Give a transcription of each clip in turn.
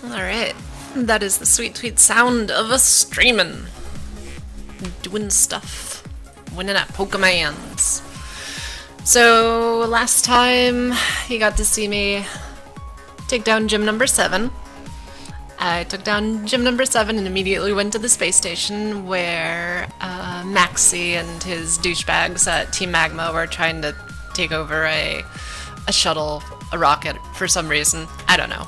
Alright, that is the sweet, sweet sound of us streaming. Doing stuff. Winning at Pokemons. So, last time you got to see me take down gym number 7. I took down gym number 7 and immediately went to the space station where Maxie and his douchebags at Team Magma were trying to take over a shuttle, a rocket, for some reason. I don't know.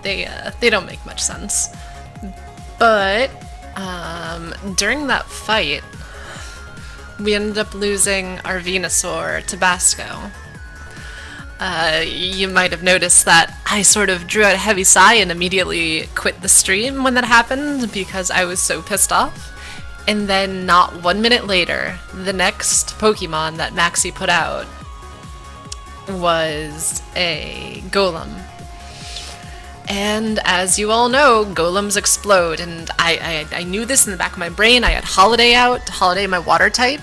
They don't make much sense. But during that fight, we ended up losing our Venusaur, Tabasco. You might have noticed that I sort of drew out a heavy sigh and immediately quit the stream when that happened because I was so pissed off. And then not 1 minute later, the next Pokemon that Maxie put out was a Golem. And as you all know, Golems explode, and I knew this in the back of my brain. I had Holiday out, Holiday my water type.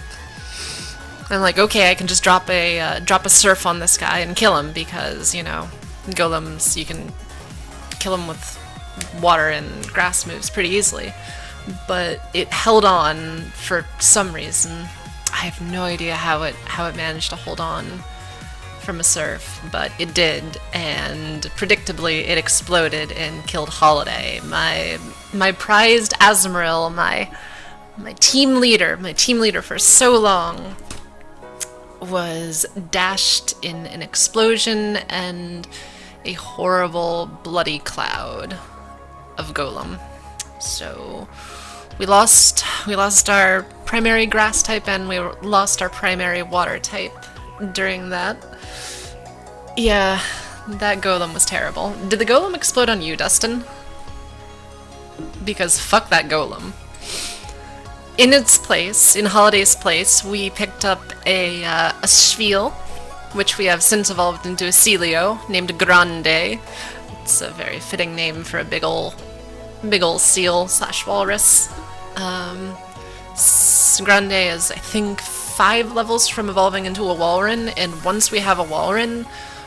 I'm like, okay, I can just drop a Surf on this guy and kill him because, you know, Golems, you can kill him with water and grass moves pretty easily. But it held on for some reason. I have no idea how it managed to hold on from a Surf, but it did, and predictably it exploded and killed Holiday, my prized Azumarill, my team leader for so long, was dashed in an explosion and a horrible bloody cloud of Golem. So we lost our primary grass type and we lost our primary water type during that. Yeah, that Golem was terrible. Did the Golem explode on you, Dustin? Because fuck that Golem. In its place, in Holiday's place, we picked up a Schwiel, which we have since evolved into a Celio, named Grande. It's a very fitting name for a big ol' seal / walrus. Grande is, I think, 5 levels from evolving into a Walrein, and once we have a Walrein,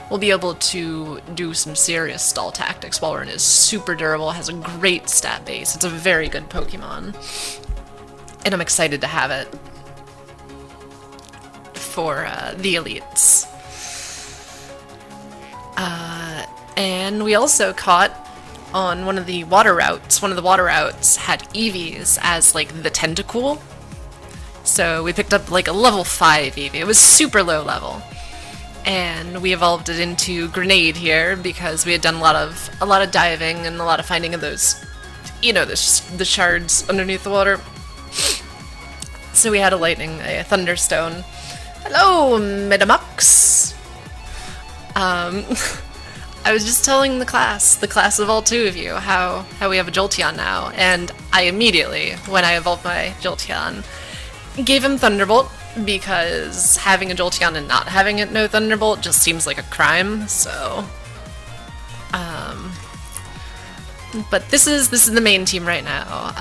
we'll be able to do some serious stall tactics. Walrein is super durable, has a great stat base, it's a very good Pokemon. And I'm excited to have it for the elites. And we also caught on one of the water routes. One of the water routes had Eevees as like the Tentacool. So we picked up like a level 5 Eevee. It was super low level. And we evolved it into Grenade here because we had done a lot of diving and a lot of finding of those, you know, the shards underneath the water. So we had a Thunderstone. Hello, Metamux! I was just telling the class of all 2 of you, how we have a Jolteon now, and I immediately, when I evolved my Jolteon, gave him Thunderbolt, because having a Jolteon and not having it no Thunderbolt just seems like a crime, so... But this is the main team right now.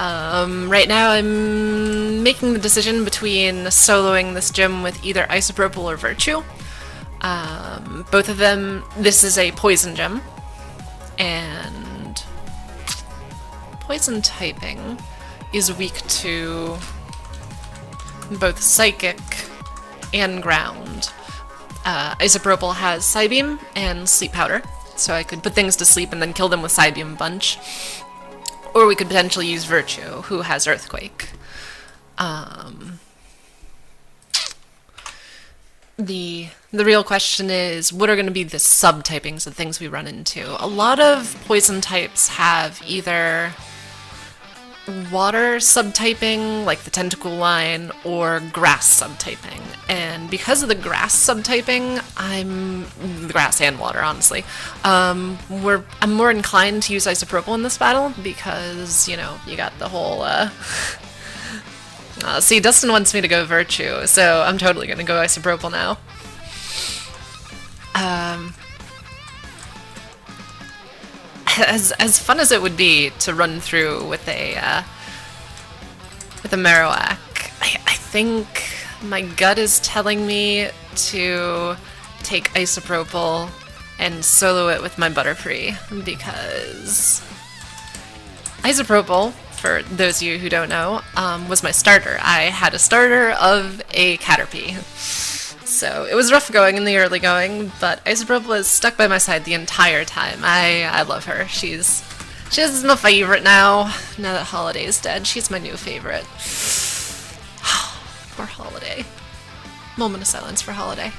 Right now I'm making the decision between soloing this gym with either Isopropyl or Virtue. Both of them, this is a poison gym, and poison typing is weak to both Psychic and Ground. Isopropyl has Psybeam and Sleep Powder, so I could put things to sleep and then kill them with Psybeam a bunch. Or we could potentially use Virtue, who has Earthquake. The real question is, what are going to be the subtypings of things we run into? A lot of poison types have either water subtyping, like the Tentacle line, or grass subtyping. And because of the grass subtyping, grass and water, honestly, I'm more inclined to use Isopropyl in this battle because, you know, you got the whole, see, Dustin wants me to go Virtue, so I'm totally gonna go Isopropyl now. As fun as it would be to run through with a Marowak, I think my gut is telling me to take Isopropyl and solo it with my Butterfree, because Isopropyl, for those of you who don't know, was my starter. I had a starter of a Caterpie. So it was rough going in the early going, but Isopropyl was stuck by my side the entire time. I love her. She's my favorite now. Now that Holiday's dead, she's my new favorite. Poor Holiday. Moment of silence for Holiday.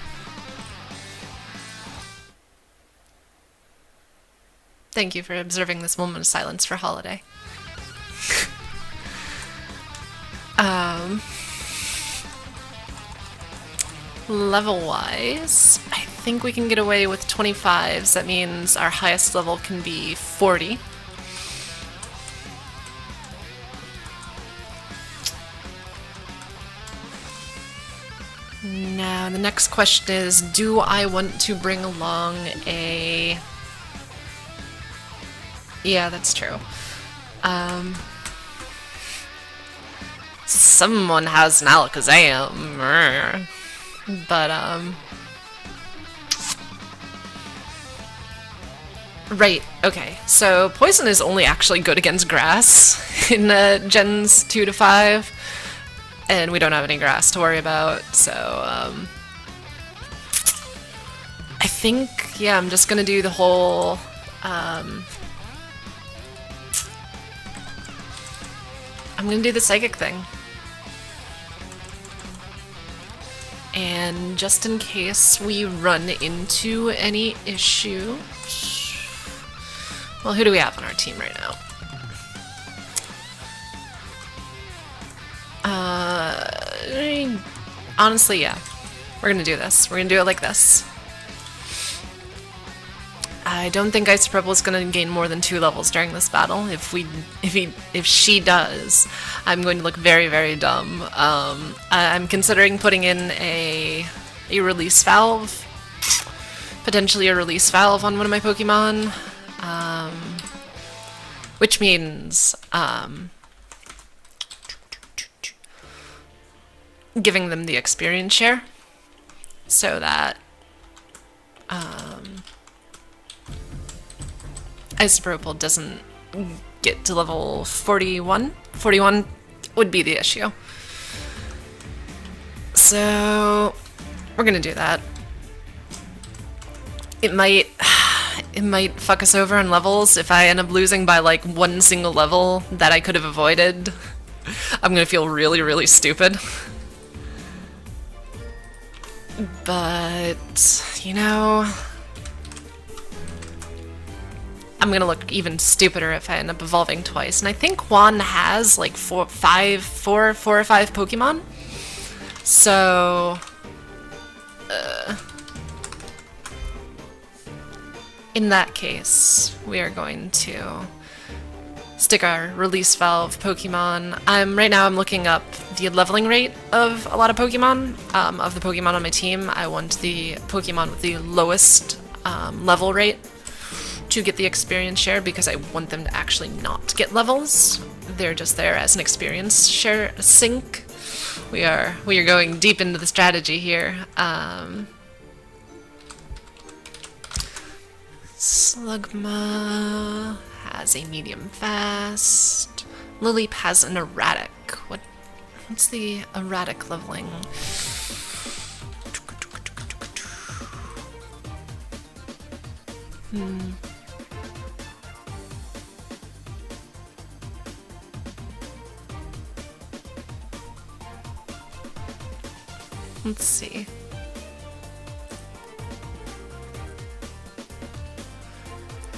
Thank you for observing this moment of silence for Holiday. Level-wise, I think we can get away with 25s. That means our highest level can be 40. Now, the next question is, do I want to bring along a... Yeah, that's true. Someone has an Alakazam. But, right, okay. So, Poison is only actually good against Grass in Gens 2 to 5. And we don't have any Grass to worry about, so, I think, yeah, I'm just gonna do the whole, I'm gonna do the Psychic thing. And just in case we run into any issues... Well, who do we have on our team right now? Honestly, yeah. We're gonna do this. We're gonna do it like this. I don't think Isopropyl is gonna gain more than 2 levels during this battle. If she does, I'm going to look very, very dumb. I'm considering putting in a release valve, potentially a release valve on one of my Pokemon, which means giving them the experience share, so that Isopropyl doesn't get to level 41. 41 would be the issue. So we're gonna do that. It might fuck us over on levels if I end up losing by like 1 single level that I could have avoided. I'm gonna feel really, really stupid. But, you know, I'm gonna look even stupider if I end up evolving twice. And I think Juan has like 4 or 5 Pokemon. So, in that case, we are going to stick our release valve Pokemon. Right now I'm looking up the leveling rate of a lot of Pokemon. Of the Pokemon on my team, I want the Pokemon with the lowest level rate to get the experience share, because I want them to actually not get levels. They're just there as an experience share sink. We are going deep into the strategy here. Slugma has a medium fast. Lileep has an erratic. What's the erratic leveling? Let's see.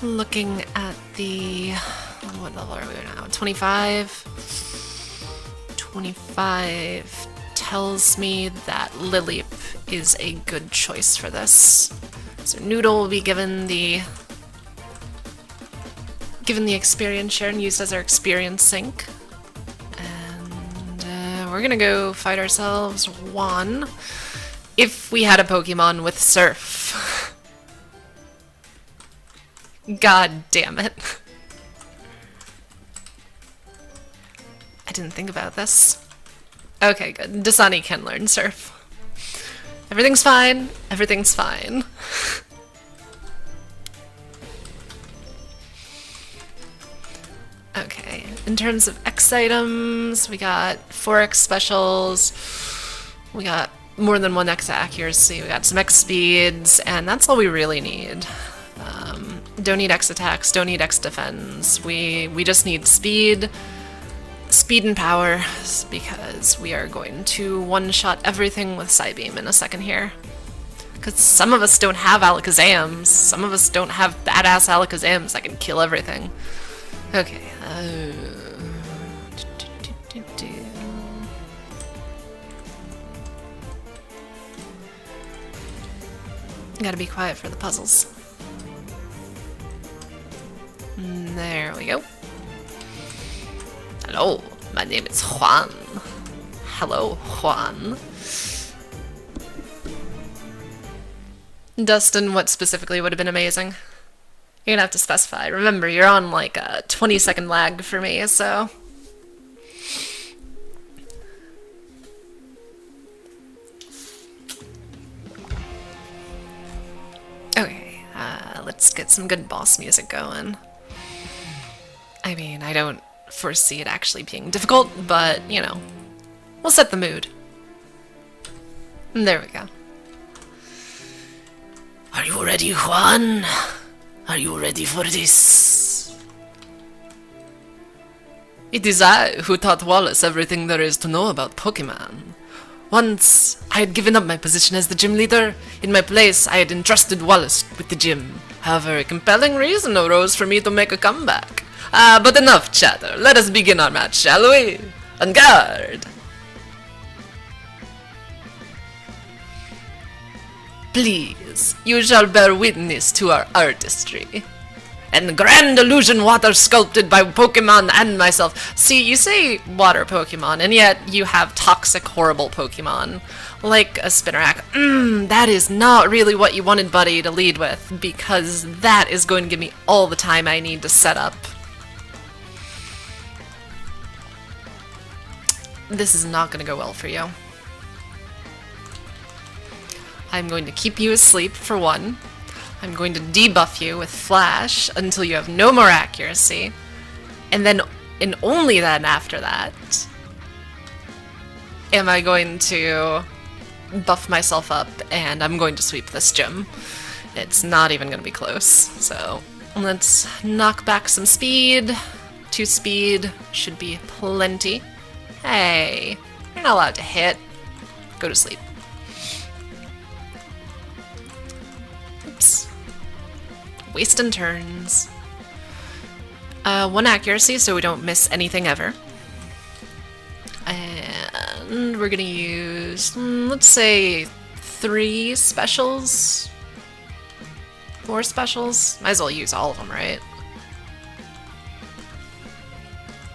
Looking at the... what level are we now? 25? 25 tells me that Lileep is a good choice for this. So Noodle will be given the experience share and used as our experience sink. And we're gonna go fight ourselves Juan. If we had a Pokemon with Surf. God damn it. I didn't think about this. Okay, good. Dasani can learn Surf. Everything's fine. Everything's fine. Okay, in terms of X items, we got 4X specials, we got more than 1X accuracy, we got some X speeds, and that's all we really need. Don't need X attacks, don't need X defense. We just need speed and power, because we are going to one-shot everything with Psybeam in a second here. Because some of us don't have Alakazams, some of us don't have badass Alakazams that can kill everything. Okay. Gotta be quiet for the puzzles. There we go. Hello, my name is Juan. Hello, Juan. Dustin, what specifically would have been amazing? You're gonna have to specify. Remember, you're on like a 20-second lag for me, so... Okay, let's get some good boss music going. I mean, I don't foresee it actually being difficult, but, you know, we'll set the mood. There we go. Are you ready, Juan? Are you ready for this? It is I who taught Wallace everything there is to know about Pokemon. Once, I had given up my position as the gym leader. In my place, I had entrusted Wallace with the gym. However, a compelling reason arose for me to make a comeback. But enough chatter. Let us begin our match, shall we? On guard! Please, you shall bear witness to our artistry. And grand illusion water sculpted by Pokemon and myself. See, you say water Pokemon, and yet you have toxic, horrible Pokemon. Like a Spinarak. That is not really what you wanted Buddy to lead with, because that is going to give me all the time I need to set up. This is not going to go well for you. I'm going to keep you asleep, for one. I'm going to debuff you with Flash until you have no more accuracy. And then, and only then after that, am I going to buff myself up and I'm going to sweep this gym. It's not even going to be close. So, let's knock back some speed. 2 speed should be plenty. Hey, you're not allowed to hit. Go to sleep. Oops. Wasting turns. 1 accuracy so we don't miss anything ever. And we're gonna use, let's say, 3 specials? 4 specials? Might as well use all of them, right?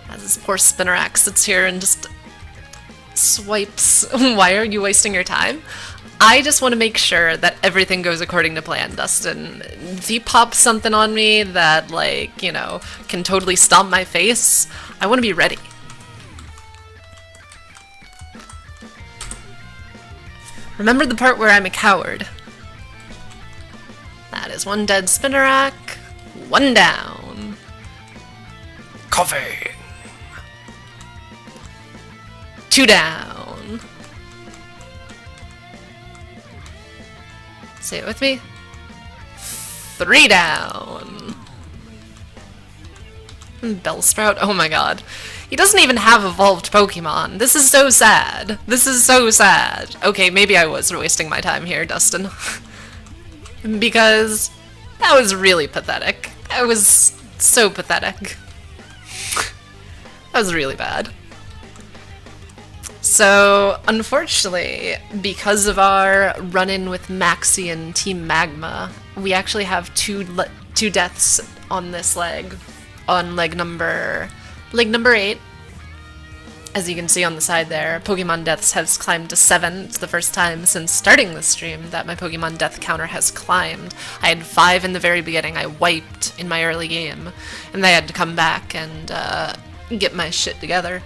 As this poor Spinarak sits here and just swipes. Why are you wasting your time? I just want to make sure that everything goes according to plan, Dustin. If you pop something on me that, like, you know, can totally stomp my face, I want to be ready. Remember the part where I'm a coward. That is 1 dead Spinarak, 1 down. Coffee! 2 down. Say it with me. 3 down. Bellsprout, oh my god. He doesn't even have evolved Pokemon. This is so sad. This is so sad. Okay, maybe I was wasting my time here, Dustin. Because that was really pathetic. That was so pathetic. That was really bad. So, unfortunately, because of our run-in with Maxie and Team Magma, we actually have two deaths on this leg. On leg number 8. As you can see on the side there, Pokemon deaths has climbed to 7. It's the first time since starting the stream that my Pokemon death counter has climbed. I had 5 in the very beginning. I wiped in my early game, and I had to come back and get my shit together.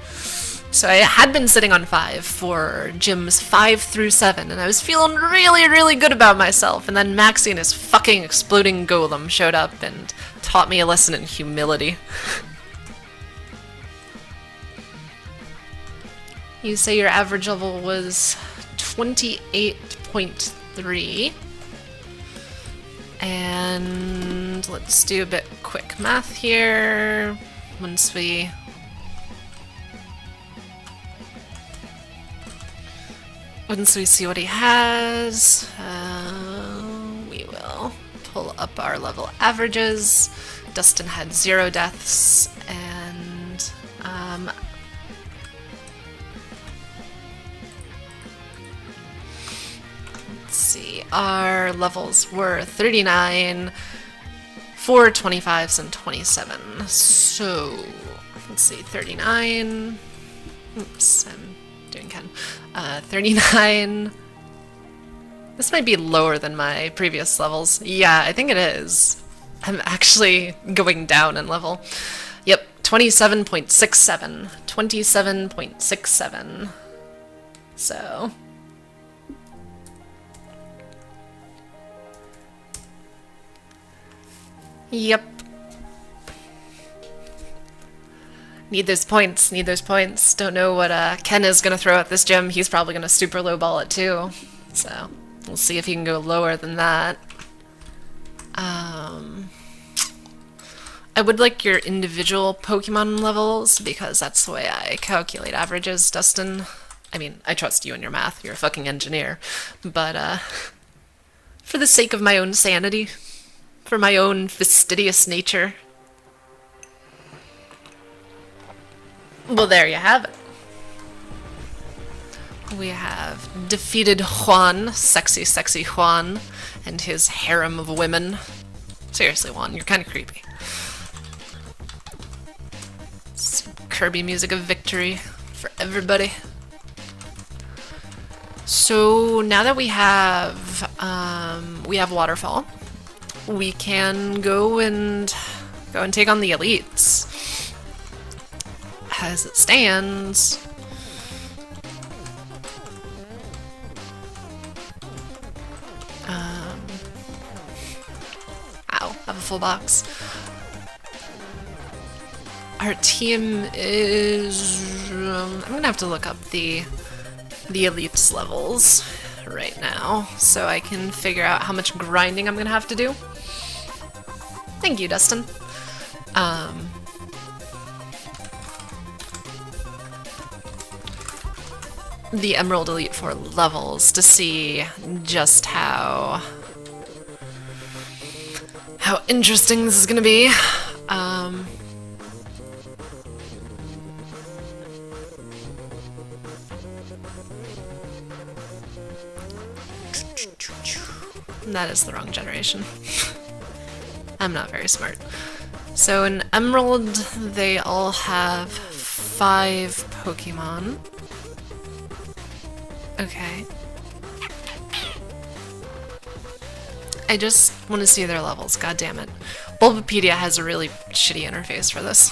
So I had been sitting on 5 for gyms 5 through 7, and I was feeling really, really good about myself, and then Maxie and his fucking exploding golem showed up and taught me a lesson in humility. You say your average level was 28.3. And let's do a bit quick math here. Once we see what he has, we will pull up our level averages. Dustin had 0 deaths, and let's see, our levels were 39, 4 25s, and 27. So let's see, 39. Oops, I'm doing Ken. 39. This might be lower than my previous levels. Yeah, I think it is. I'm actually going down in level. Yep, 27.67. 27.67. So. Yep. Need those points, need those points. Don't know what Ken is going to throw at this gym. He's probably going to super low ball it too. So, we'll see if he can go lower than that. I would like your individual Pokemon levels, because that's the way I calculate averages, Dustin. I mean, I trust you in your math. You're a fucking engineer. But, for the sake of my own sanity, for my own fastidious nature. Well, there you have it. We have defeated Juan, sexy, sexy Juan, and his harem of women. Seriously, Juan, you're kind of creepy. Some Kirby music of victory for everybody. So now that we have Waterfall, we can go and take on the elites. As it stands, ow, have a full box. Our team is, I'm gonna have to look up the elites levels right now so I can figure out how much grinding I'm gonna have to do. Thank you, Dustin. The Emerald Elite Four levels to see just how interesting this is gonna be. That is the wrong generation. I'm not very smart. So in Emerald, they all have 5 Pokemon. Okay. I just want to see their levels, god damn it. Bulbapedia has a really shitty interface for this.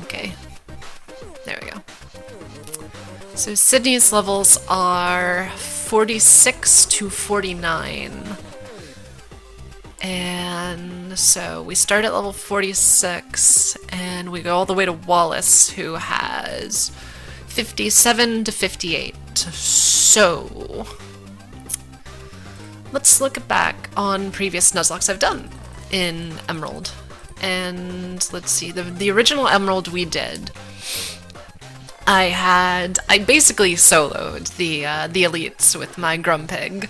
Okay. There we go. So Sydney's levels are 46 to 49. And so we start at level 46, and we go all the way to Wallace, who has 57 to 58. So let's look back on previous Nuzlockes I've done in Emerald. And let's see, the original Emerald we did, I basically soloed the elites with my Grumpig.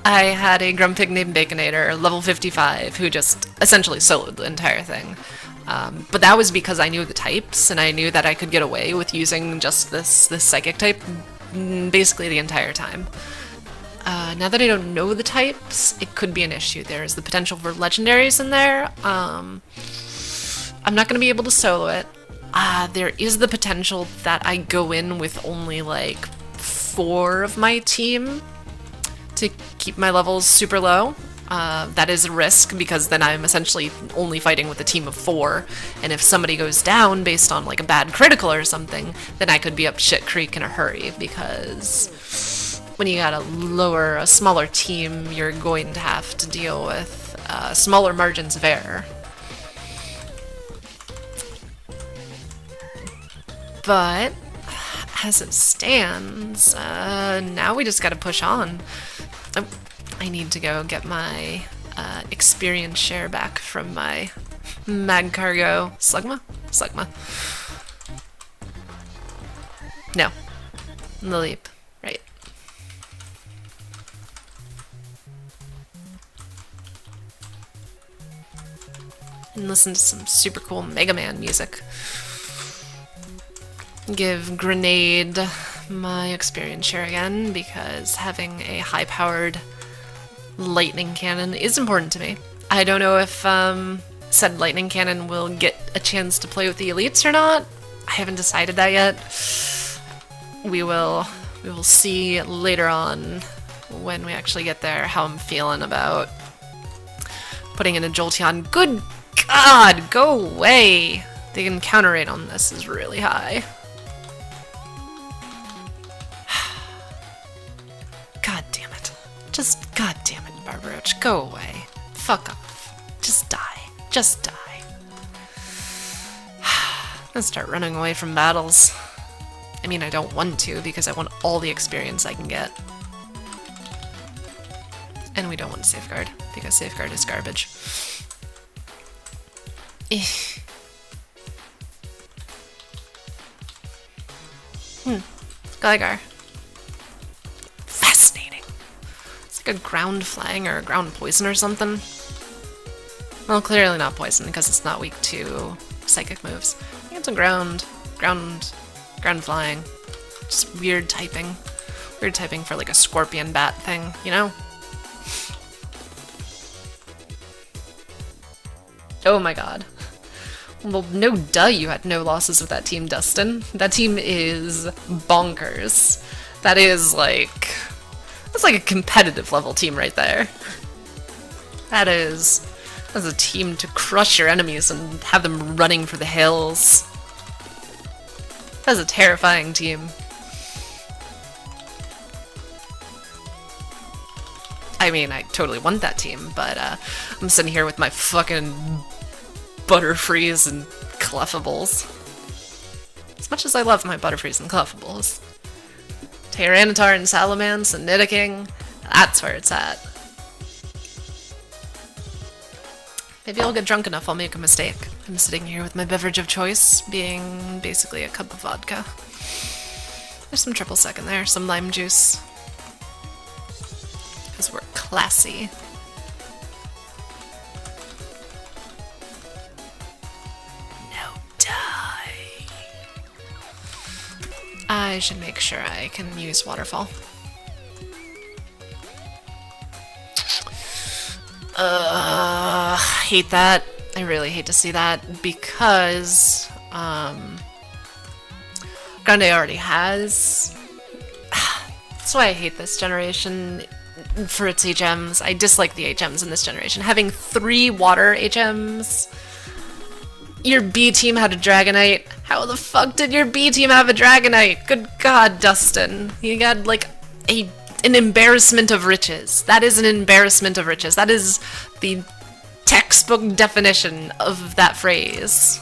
I had a Grumpig named Baconator, level 55, who just essentially soloed the entire thing. But that was because I knew the types, and I knew that I could get away with using just this Psychic type basically the entire time. Now that I don't know the types, it could be an issue. There's the potential for legendaries in there. I'm not going to be able to solo it. There is the potential that I go in with only like 4 of my team to keep my levels super low. That is a risk, because then I'm essentially only fighting with a team of 4, and if somebody goes down based on like a bad critical or something, then I could be up shit creek in a hurry, because when you got a smaller team, you're going to have to deal with smaller margins of error. But as it stands, now we just gotta push on. Oh, I need to go get my experience share back from my mag cargo. Slugma? Slugma. No. The leap. Right. And listen to some super cool Mega Man music. Give Grenade my experience share again, because having a high-powered lightning cannon is important to me. I don't know if said lightning cannon will get a chance to play with the elites or not. I haven't decided that yet. We will see later on when we actually get there how I'm feeling about putting in a Jolteon. Good God, go away! The encounter rate on this is really high. God damn it. Just god damn it, Barbaroach, go away. Fuck off. Just die. Just die. I'm gonna start running away from battles. I mean, I don't want to, because I want all the experience I can get. And we don't want Safeguard, because Safeguard is garbage. Gligar. Fascinating. It's like a ground flying or a ground poison or something. Well, clearly not poison, because it's not weak to psychic moves. I think it's a ground flying. Just weird typing. Weird typing for like a scorpion bat thing, you know? Oh my god. Well, no duh you had no losses with that team, Dustin. That team is bonkers. That is like... That's like a competitive level team right there. That's a team to crush your enemies and have them running for the hills. That's a terrifying team. I mean, I totally want that team, but I'm sitting here with my fucking Butterfrees and Cleffables. As much as I love my Butterfrees and Cleffables. Tyranitar and Salamence and Nidoking, that's where it's at. Maybe I'll get drunk enough I'll make a mistake. I'm sitting here with my beverage of choice, being basically a cup of vodka. There's some triple sec in there, some lime juice. Because we're classy. No die. I should make sure I can use Waterfall. Hate that. I really hate to see that, because Grande already has. That's why I hate this generation for its HMs. I dislike the HMs in this generation. Having 3 water HMs. Your B team had a Dragonite. How the fuck did your B team have a Dragonite? Good God, Dustin. You got like an embarrassment of riches. That is an embarrassment of riches. That is the textbook definition of that phrase.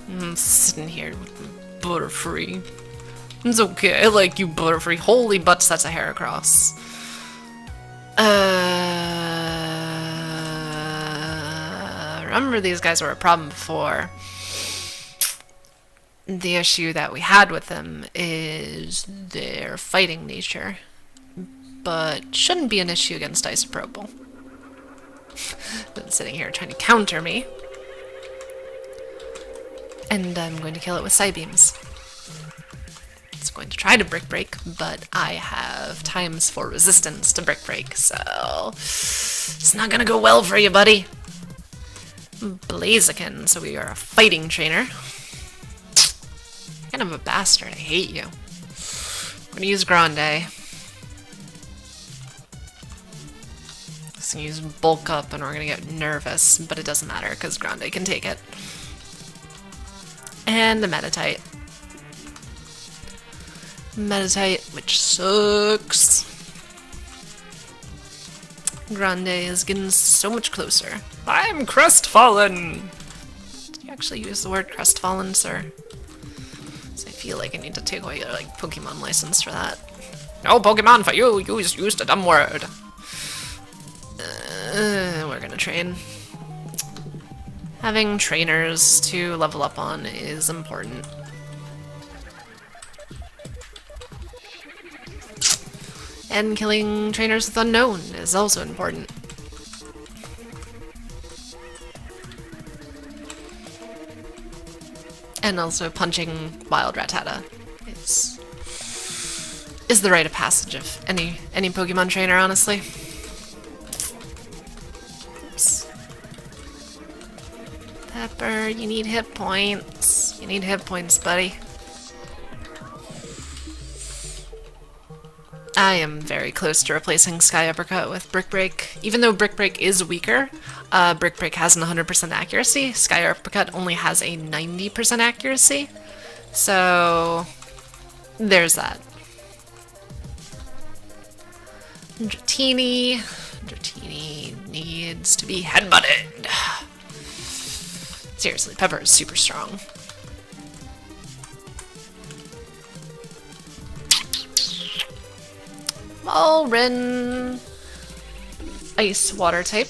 I'm sitting here with Butterfree. It's okay, I like you, Butterfree. Holy butts, that's a Heracross. Remember, these guys were a problem before. The issue that we had with them is their fighting nature, but shouldn't be an issue against Isopropyl. Been sitting here trying to counter me. And I'm going to kill it with Psybeams. It's going to try to Brick Break, but I have times for resistance to Brick Break, so it's not gonna go well for you, buddy. Blaziken, so we are a fighting trainer. Kind of a bastard, I hate you. I'm gonna use Grande. Just gonna use Bulk Up and we're gonna get nervous, but it doesn't matter because Grande can take it. And the Meditite. Meditate, which sucks. Grande is getting so much closer. I'm crestfallen! Did you actually use the word crestfallen, sir? So I feel like I need to take away your, like, Pokemon license for that. No Pokemon for you! You used a dumb word! We're gonna train. Having trainers to level up on is important. And killing trainers with Unknown is also important. And also punching Wild Rattata is the rite of passage of any Pokemon trainer, honestly. Oops. Pepper, you need hit points. You need hit points, buddy. I am very close to replacing Sky Uppercut with Brick Break. Even though Brick Break is weaker, Brick Break has an 100% accuracy. Sky Uppercut only has a 90% accuracy. So, there's that. Dratini needs to be headbutted. Seriously, Pepper is super strong. Malrin, ice water type,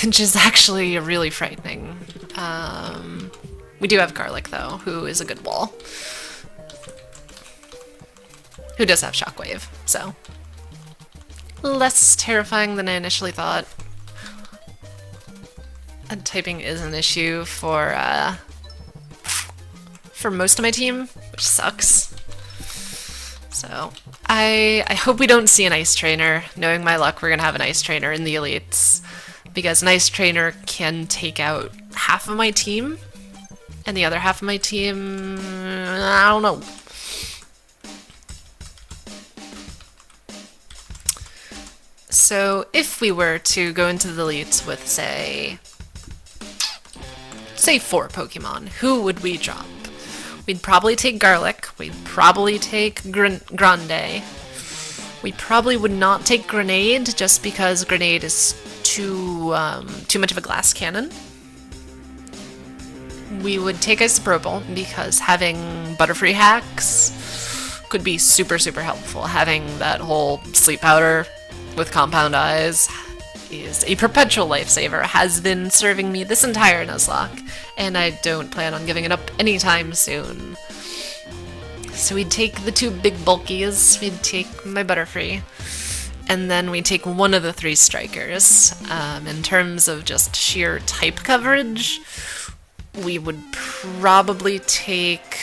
which is actually really frightening. We do have Garlic though, who is a good wall, who does have Shockwave, so less terrifying than I initially thought. And typing is an issue for most of my team, which sucks. So, I hope we don't see an Ice Trainer. Knowing my luck, we're gonna have an Ice Trainer in the Elites, because an Ice Trainer can take out half of my team, and the other half of my team, I don't know. So, if we were to go into the Elites with, say 4 Pokemon, who would we drop? We'd probably take Garlic, we'd probably take Grande, we probably would not take Grenade, just because Grenade is too much of a glass cannon. We would take Isopropyl, because having Butterfree hacks could be super, super helpful. Having that whole sleep powder with compound eyes is a perpetual lifesaver, has been serving me this entire Nuzlocke, and I don't plan on giving it up anytime soon. So we'd take the 2 big bulkies, we'd take my Butterfree, and then we'd take one of the 3 strikers. In terms of just sheer type coverage, we would probably take...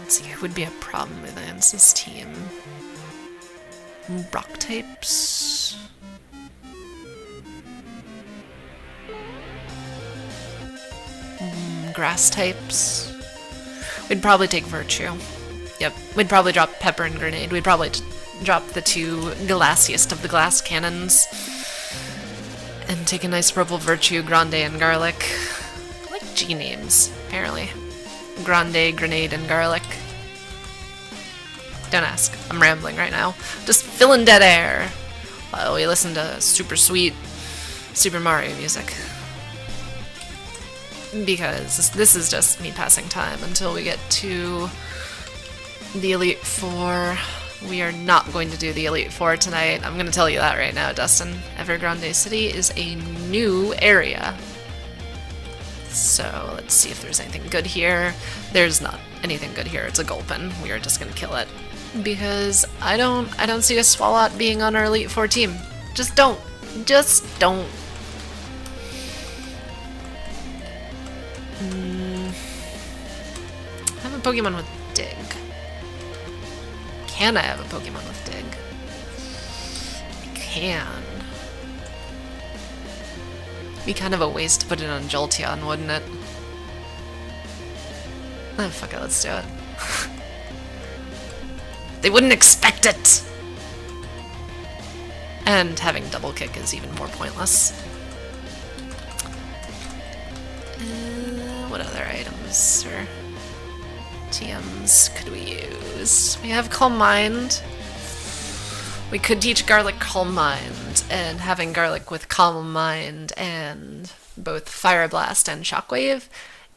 Let's see, who would be a problem with Lance's team? Rock types. Grass types. We'd probably take Virtue. Yep, we'd probably drop Pepper and Grenade. We'd probably drop the 2 glassiest of the glass cannons. And take a nice purple Virtue, Grande, and Garlic. I like G names, apparently. Grande, Grenade, and Garlic. Don't ask. I'm rambling right now. Just filling dead air while we listen to super sweet Super Mario music. Because this is just me passing time until we get to the Elite Four. We are not going to do the Elite Four tonight. I'm going to tell you that right now, Dustin. Evergrande City is a new area. So let's see if there's anything good here. There's not anything good here. It's a Gulpin. We are just going to kill it. Because I don't see a Swalot being on our Elite Four team. Just don't. Just don't. I have a Pokemon with Dig. Can I have a Pokemon with Dig? I can. Be kind of a waste to put it on Jolteon, wouldn't it? Oh, fuck it, let's do it. They wouldn't expect it! And having double kick is even more pointless. What other items or TMs could we use? We have Calm Mind. We could teach Garlic Calm Mind, and having Garlic with Calm Mind and both Fire Blast and Shockwave,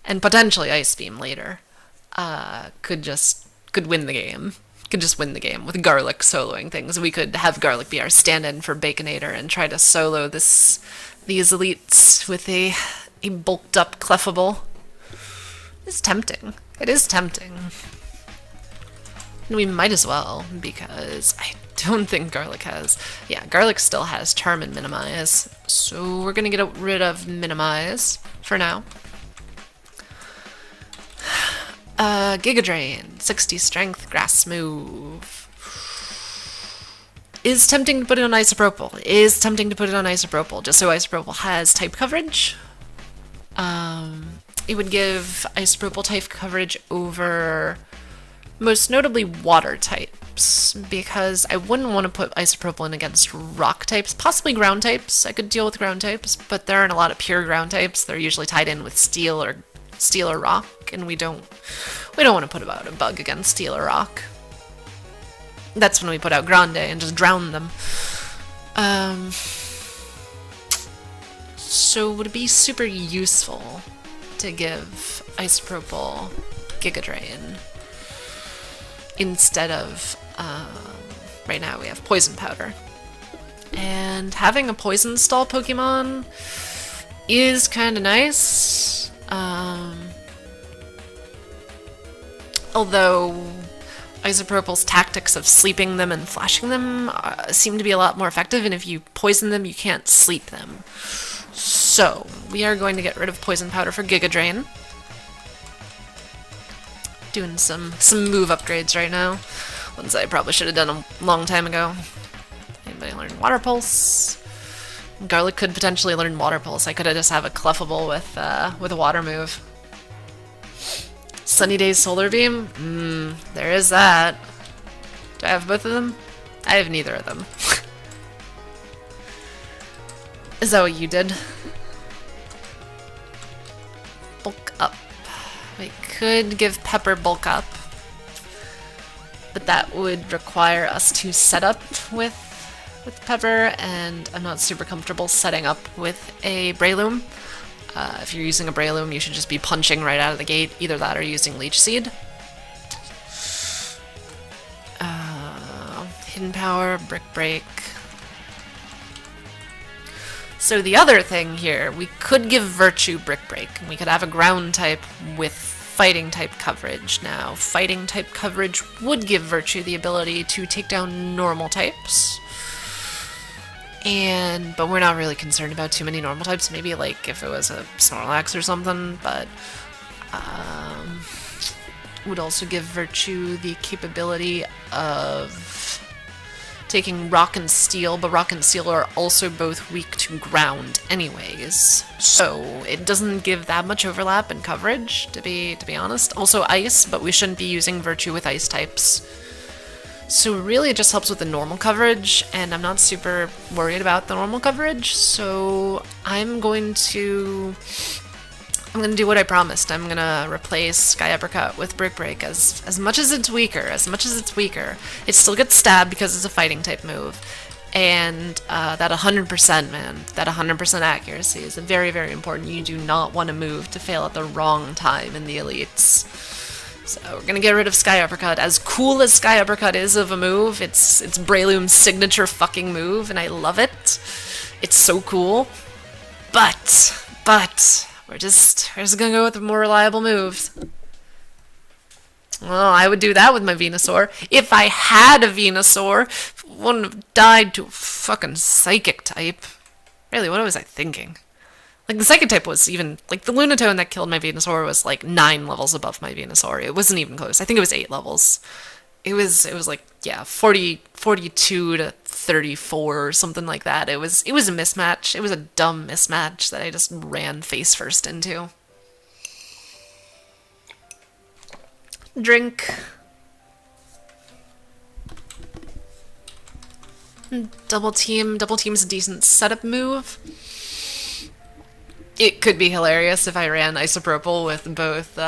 and potentially Ice Beam later, could win the game. Could just win the game with Garlic soloing things. We could have Garlic be our stand-in for Baconator and try to solo these elites with a bulked up Clefable. It's tempting. It is tempting. And we might as well, because I don't think Garlic has... Yeah, Garlic still has Charm and Minimize, so we're gonna get rid of Minimize for now. Giga Drain, 60 Strength, Grass Move. Is tempting to put it on Isopropyl. Is tempting to put it on Isopropyl, just so Isopropyl has type coverage. It would give Isopropyl type coverage over most notably water types, because I wouldn't want to put Isopropyl in against rock types, possibly ground types. I could deal with ground types, but there aren't a lot of pure ground types. They're usually tied in with steel or rock, and we don't want to put out a bug against steel or rock. That's when we put out Grande and just drown them. So would it be super useful to give Isopropyl Giga Drain instead of, right now we have Poison Powder. And having a Poison Stall Pokemon is kind of nice. Although Isopropyl's tactics of sleeping them and flashing them seem to be a lot more effective, and if you poison them, you can't sleep them. So, we are going to get rid of Poison Powder for Giga Drain. Doing some move upgrades right now. Ones I probably should have done a long time ago. Anybody learn Water Pulse? Garlic could potentially learn Water Pulse. I could have just have a Clefable with a Water move. Sunny Days Solar Beam? There is that. Do I have both of them? I have neither of them. Is that what you did? Bulk Up. We could give Pepper Bulk Up, but that would require us to set up with Pepper, and I'm not super comfortable setting up with a Breloom. If you're using a Breloom, you should just be punching right out of the gate, either that or using Leech Seed. Hidden Power, Brick Break. So the other thing here, we could give Virtue Brick Break, and we could have a ground type with fighting type coverage. Now, fighting type coverage would give Virtue the ability to take down normal types. But we're not really concerned about too many normal types. Maybe like if it was a Snorlax or something, but would also give Virtue the capability of taking Rock and Steel, but Rock and Steel are also both weak to ground anyways. So it doesn't give that much overlap in coverage, to be honest. Also Ice, but we shouldn't be using Virtue with Ice types. So really it just helps with the normal coverage, and I'm not super worried about the normal coverage, so I'm going to do what I promised. I'm gonna replace Sky Uppercut with Brick Break as much as it's weaker. It still gets stabbed because it's a fighting type move. And that 100%, man, that 100% accuracy is very, very important. You do not want to move to fail at the wrong time in the elites. So we're gonna get rid of Sky Uppercut. As cool as Sky Uppercut is of a move, it's Breloom's signature fucking move, and I love it. It's so cool. But we're just gonna go with the more reliable moves. Well, I would do that with my Venusaur. If I had a Venusaur, it wouldn't have died to a fucking Psychic type. Really, what was I thinking? Like, the Psychic type was even, like, the Lunatone that killed my Venusaur was, like, 9 levels above my Venusaur. It wasn't even close. I think it was 8 levels. It was like, yeah, 42 to 34 or something like that. It was a mismatch. It was a dumb mismatch that I just ran face first into. Drink. Double team. Double team's a decent setup move. It could be hilarious if I ran Isopropyl with both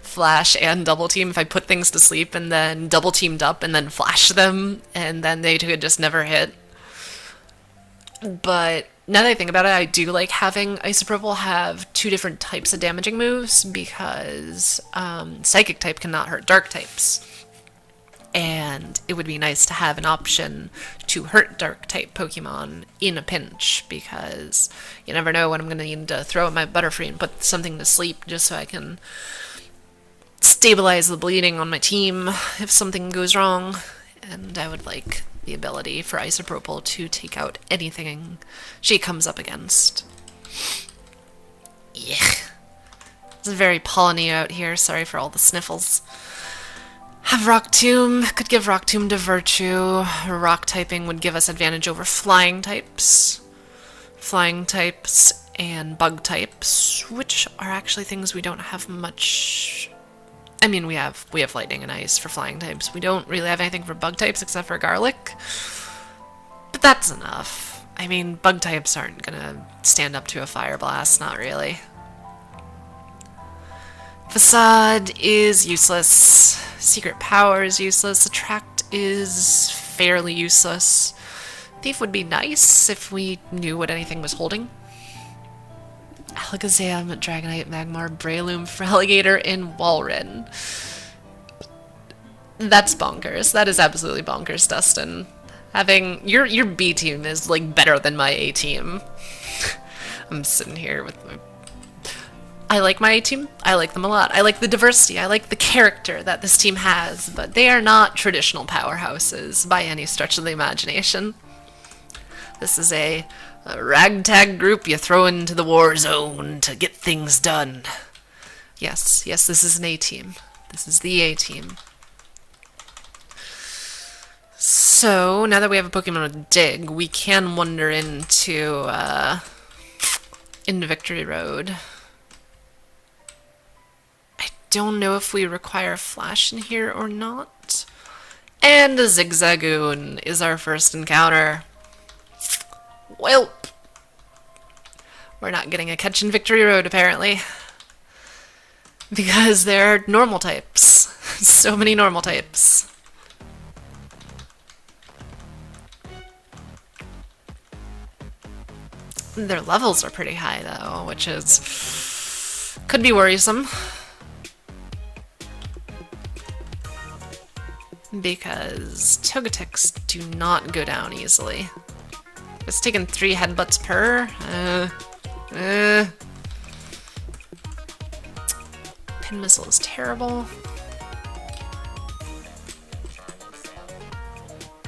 Flash and Double Team, if I put things to sleep and then double teamed up and then flashed them, and then they could just never hit. But now that I think about it, I do like having Isopropyl have two different types of damaging moves, because Psychic type cannot hurt Dark types. And it would be nice to have an option to hurt Dark type Pokemon in a pinch, because you never know when I'm going to need to throw out my Butterfree and put something to sleep just so I can stabilize the bleeding on my team if something goes wrong. And I would like the ability for Isopropyl to take out anything she comes up against. Yeah. It's very polleny out here, sorry for all the sniffles. Have Rock Tomb, could give Rock Tomb to Virtue. Rock typing would give us advantage over flying types. Flying types and bug types, which are actually things we don't have much. I mean, we have lightning and ice for flying types. We don't really have anything for bug types except for garlic. But that's enough. I mean, bug types aren't gonna stand up to a fire blast, not really. Facade is useless. Secret Power is useless. Attract is fairly useless. Thief would be nice if we knew what anything was holding. Alakazam, Dragonite, Magmar, Breloom, Feraligatr, and Walrein. That's bonkers. That is absolutely bonkers, Dustin. Having your B team is like better than my A team. I'm sitting here with my. I like my A team. I like them a lot. I like the diversity. I like the character that this team has, but they are not traditional powerhouses by any stretch of the imagination. This is a ragtag group you throw into the war zone to get things done. Yes, this is an A team. This is the A team. So, now that we have a Pokemon with Dig, we can wander into Victory Road. I don't know if we require Flash in here or not. And a Zigzagoon is our first encounter. Welp! We're not getting a catch in Victory Road, apparently. Because there are normal types. So many normal types. Their levels are pretty high, though, which is... could be worrisome. Because Togetix do not go down easily. It's taken 3 headbutts per. Pin Missile is terrible.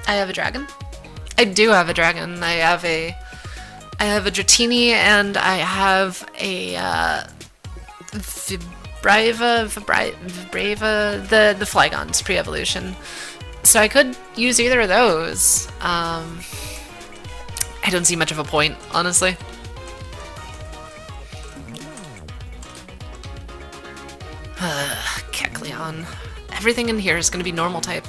I have a dragon. I do have a dragon. I have a Dratini and I have a Vibrava, the Flygons pre-evolution. So I could use either of those. I don't see much of a point, honestly. Kecleon. Everything in here is going to be normal type.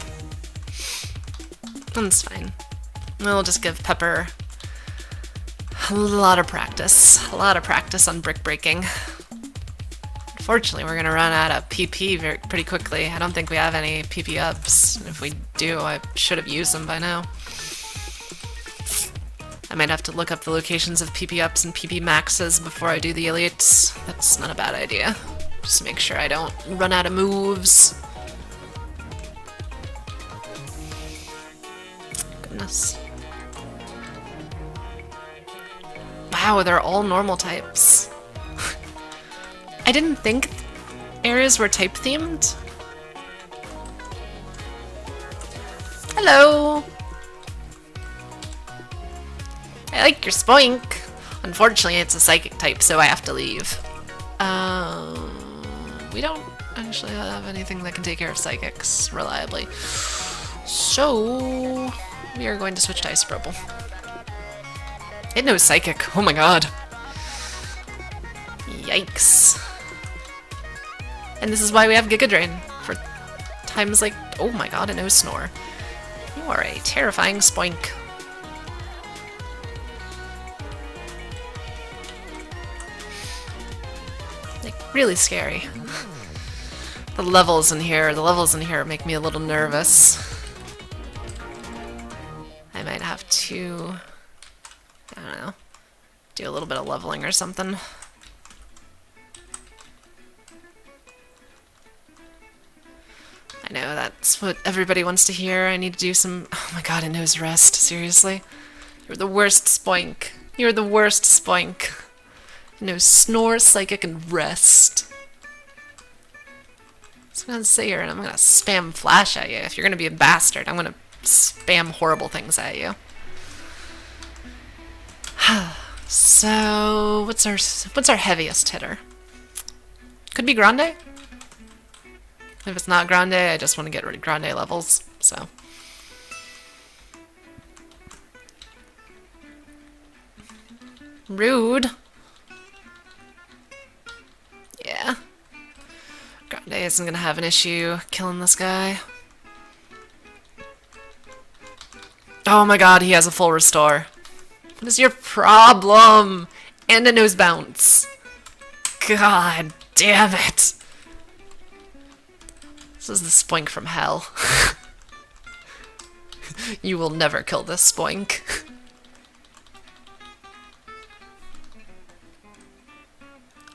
That's fine. We'll just give Pepper a lot of practice. A lot of practice on brick breaking. Unfortunately, we're going to run out of PP pretty quickly. I don't think we have any PP ups. If we do, I should have used them by now. I might have to look up the locations of PP ups and PP maxes before I do the elites. That's not a bad idea. Just to make sure I don't run out of moves. Goodness. Wow, they're all normal types. I didn't think areas were type themed. Hello! I like your Spoink. Unfortunately, it's a psychic type, so I have to leave. We don't actually have anything that can take care of psychics reliably. So, we are going to switch to Isopropyl. It knows psychic. Oh my god. Yikes. And this is why we have Giga Drain. For times like, oh my god, it knows Snore. You are a terrifying Spoink. Like, really scary. The levels in here make me a little nervous. I might have to, I don't know, do a little bit of leveling or something. I know, that's what everybody wants to hear. I need to do some... Oh my god, a nose rest. Seriously? You're the worst spoink. You're the worst spoink. No snore, psychic, and rest. So I'm gonna sit here and I'm gonna spam flash at you. If you're gonna be a bastard, I'm gonna spam horrible things at you. So, what's our heaviest hitter? Could be Grande? If it's not Grande, I just want to get rid of Grande levels, so. Rude. Yeah. Grande isn't gonna have an issue killing this guy. Oh my god, he has a full restore. What is your problem? And a nose bounce. God damn it. This is the spoink from hell. You will never kill this spoink.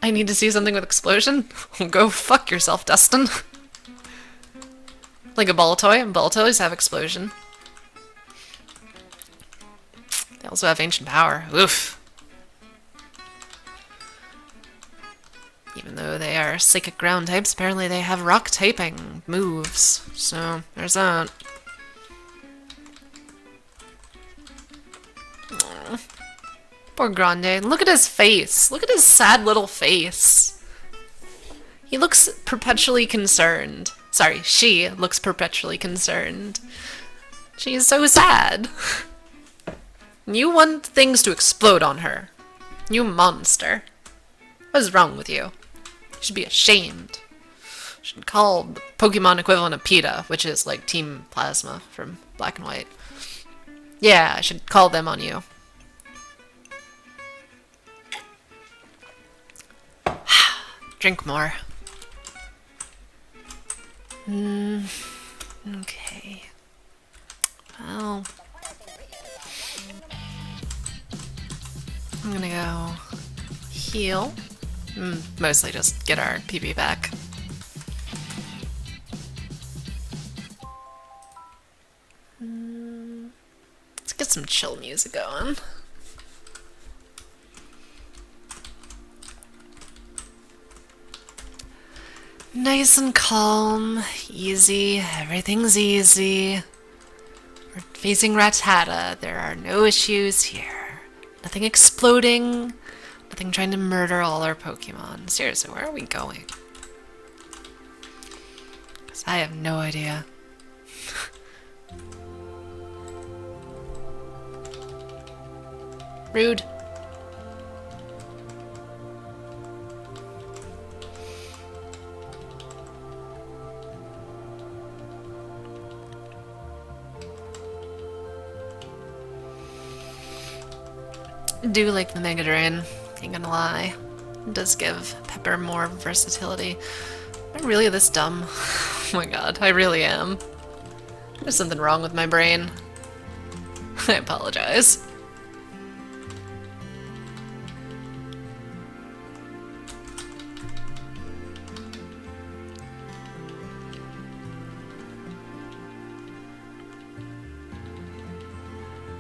I need to see something with explosion? Go fuck yourself, Dustin. Like a ball toy, and ball toys have explosion. They also have ancient power. Oof. Even though they are psychic ground types, apparently they have rock typing moves. So, there's that. Aww. Poor Grande. Look at his face. Look at his sad little face. He looks perpetually concerned. Sorry, she looks perpetually concerned. She is so sad. You want things to explode on her. You monster. What is wrong with you? You should be ashamed. You should call the Pokemon equivalent of PETA, which is like Team Plasma from Black and White. Yeah, I should call them on you. Drink more. Okay. Well, I'm gonna go heal. Mostly just get our PP back. Let's get some chill music going. Nice and calm, easy, everything's easy. We're facing Rattata, there are no issues here. Nothing exploding, nothing trying to murder all our Pokemon. Seriously, where are we going? Because I have no idea. Rude. Do like the Mega Drain, ain't gonna lie. It does give Pepper more versatility. I'm really this dumb. Oh my god, I really am. There's something wrong with my brain. I apologize.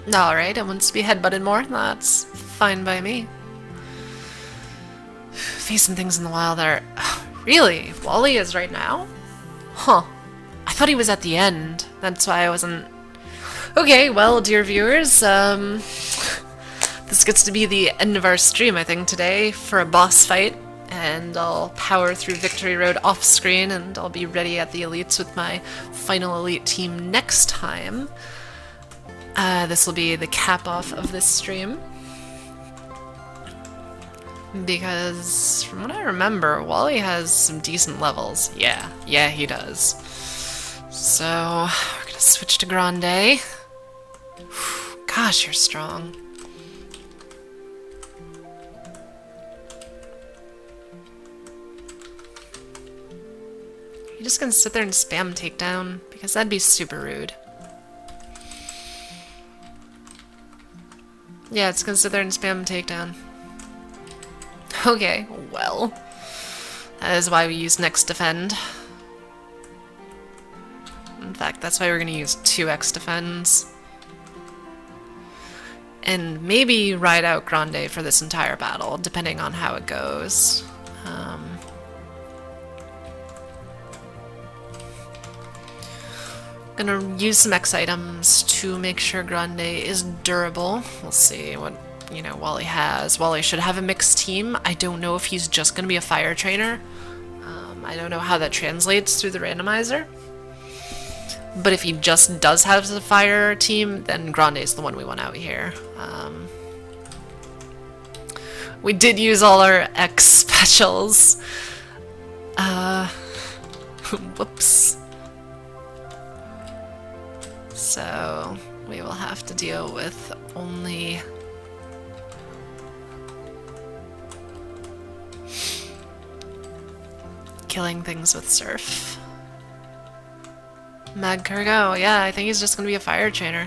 Alright, it wants to be headbutted more. That's fine by me. Facing things in the wild are... Really? Wally is right now? Huh. I thought he was at the end. That's why I wasn't... Okay, well, dear viewers, this gets to be the end of our stream, I think, today for a boss fight. And I'll power through Victory Road off-screen, and I'll be ready at the Elites with my final Elite team next time. This will be the cap-off of this stream. Because, from what I remember, Wally has some decent levels. Yeah, he does. So, we're gonna switch to Grande. Gosh, you're strong. You just gonna sit there and spam takedown? Because that'd be super rude. Yeah, it's gonna sit there and spam takedown. Okay, well. That is why we use next defend. In fact, that's why we're gonna use 2x defends. And maybe ride out Grande for this entire battle, depending on how it goes. Gonna use some X items to make sure Grande is durable. We'll see what, you know, Wally has. Wally should have a mixed team. I don't know if he's just gonna be a fire trainer. I don't know how that translates through the randomizer. But if he just does have the fire team, then Grande is the one we want out here. We did use all our X specials. Whoops. So we will have to deal with only killing things with Surf. Mag Kurgo, yeah, I think he's just gonna be a fire trainer.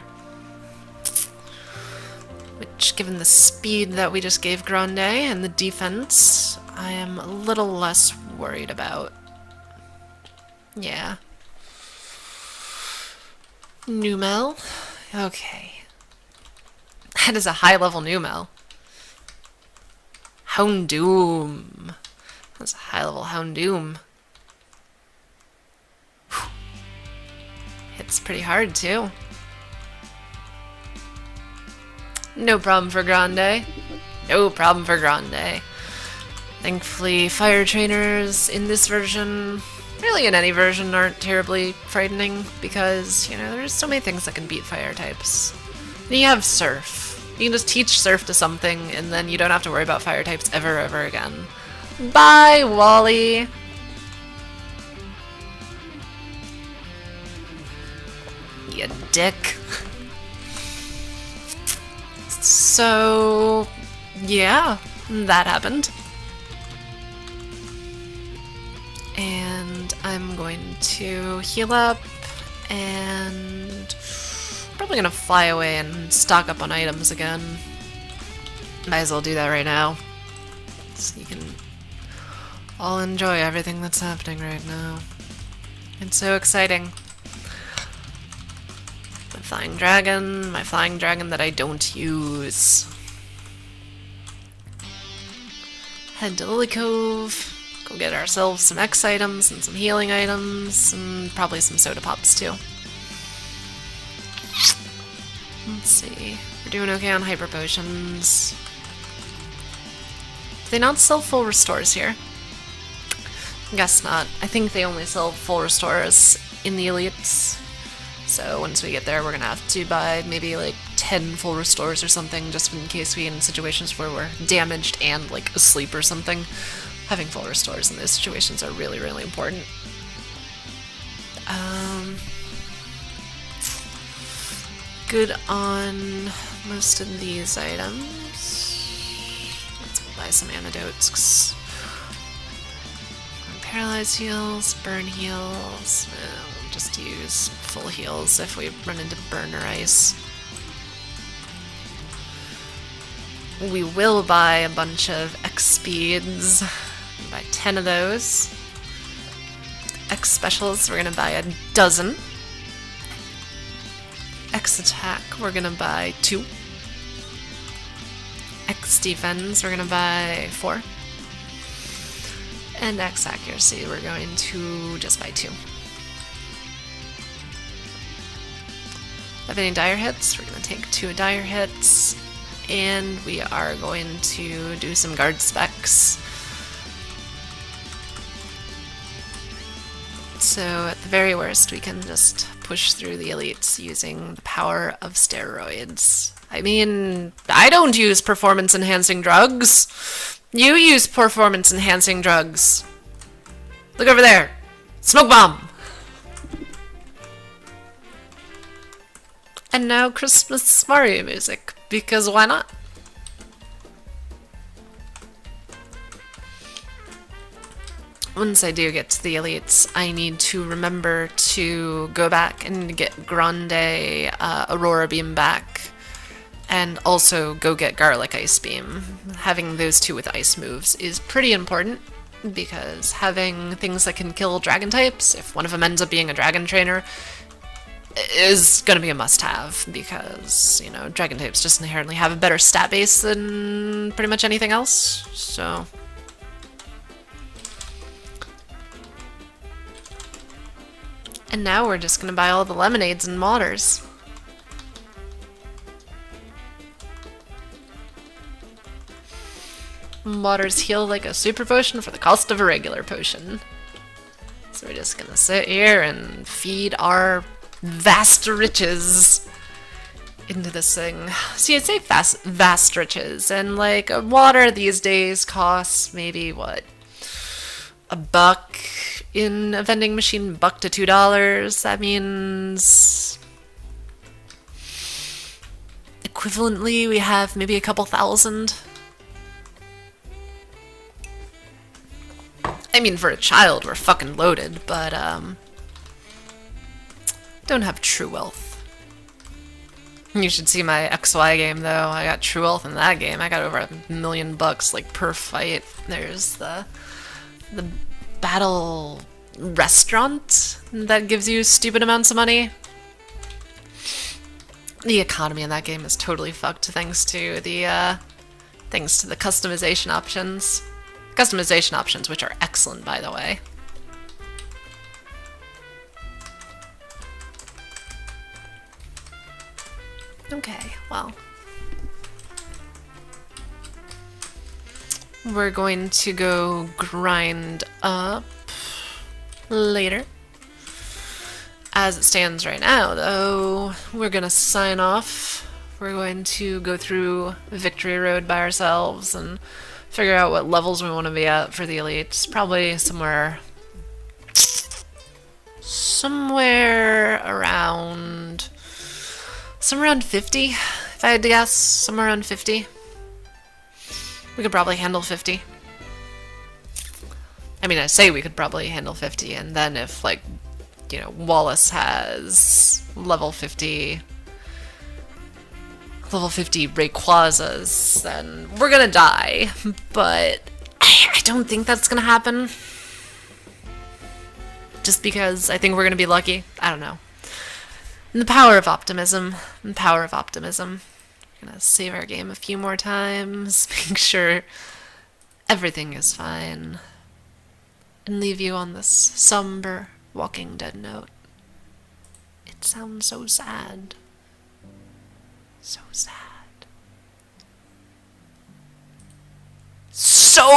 Which, given the speed that we just gave Grande and the defense, I am a little less worried about. Yeah. Numel? Okay. That is a high-level Numel. Houndoom. That's a high-level Houndoom. Hits pretty hard, too. No problem for Grande. No problem for Grande. Thankfully, fire trainers in this version, really in any version, aren't terribly frightening because, you know, there's so many things that can beat fire types. And you have Surf. You can just teach Surf to something and then you don't have to worry about fire types ever again. Bye, Wally! You dick. So, yeah, that happened. And I'm going to heal up and probably gonna fly away and stock up on items again. Might as well do that right now. So you can all enjoy everything that's happening right now. It's so exciting. My flying dragon that I don't use. Head to Lily Cove, go get ourselves some X items and some healing items, and probably some soda pops too. Let's see, we're doing okay on hyper potions. Do they not sell full restores here? Guess not. I think they only sell full restores in the elites. So once we get there, we're gonna have to buy maybe like 10 full restores or something, just in case we get in situations where we're damaged and like asleep or something. Having full restores in those situations are really important. Good on most of these items. Let's go buy some antidotes. Paralyze heals, burn heals. We'll just use full heals if we run into burn or ice. We will buy a bunch of X speeds. We'll buy 10 of those. X specials, we're gonna buy a dozen. X attack, we're gonna buy 2. X defense, we're gonna buy 4. And X accuracy, we're going to just buy 2. Have any dire hits? We're gonna take 2 dire hits. And we are going to do some guard specs. So at the very worst, we can just push through the elites using the power of steroids. I mean, I don't use performance-enhancing drugs. You use performance-enhancing drugs. Look over there. Smoke bomb! And now Christmas Mario music, because why not? once I do get to the elites, I need to remember to go back and get Grande Aurora Beam back, and also go get Garlic Ice Beam. Having those two with ice moves is pretty important, because having things that can kill dragon types, if one of them ends up being a dragon trainer, is going to be a must-have, because, you know, dragon types just inherently have a better stat base than pretty much anything else, so... And now we're just gonna buy all the lemonades and waters. Waters heal like a super potion for the cost of a regular potion. So we're just gonna sit here and feed our vast riches into this thing. See, I'd say vast riches, and like a water these days costs maybe what? $1 in a vending machine, $1 to $2. That means equivalently we have maybe a couple thousand. I mean, for a child, we're fucking loaded, but don't have true wealth. You should see my XY game though. I got true wealth in that game. I got over $1 million like per fight. There's the battle restaurant that gives you stupid amounts of money. The economy in that game is totally fucked thanks to the customization options. Customization options, which are excellent, by the way. Okay, well. We're going to go grind up later. As it stands right now, though, we're gonna sign off. We're going to go through Victory Road by ourselves and figure out what levels we want to be at for the elites. Probably somewhere around 50, if I had to guess. Somewhere around 50. We could probably handle 50. I mean, I say we could probably handle 50, and then if, like, you know, Wallace has level 50 Rayquazas, then we're gonna die. But I don't think that's gonna happen. Just because I think we're gonna be lucky. I don't know. And the power of optimism. And power of optimism. We're gonna save our game a few more times, make sure everything is fine, and leave you on this somber Walking Dead note. It sounds so sad. So sad. So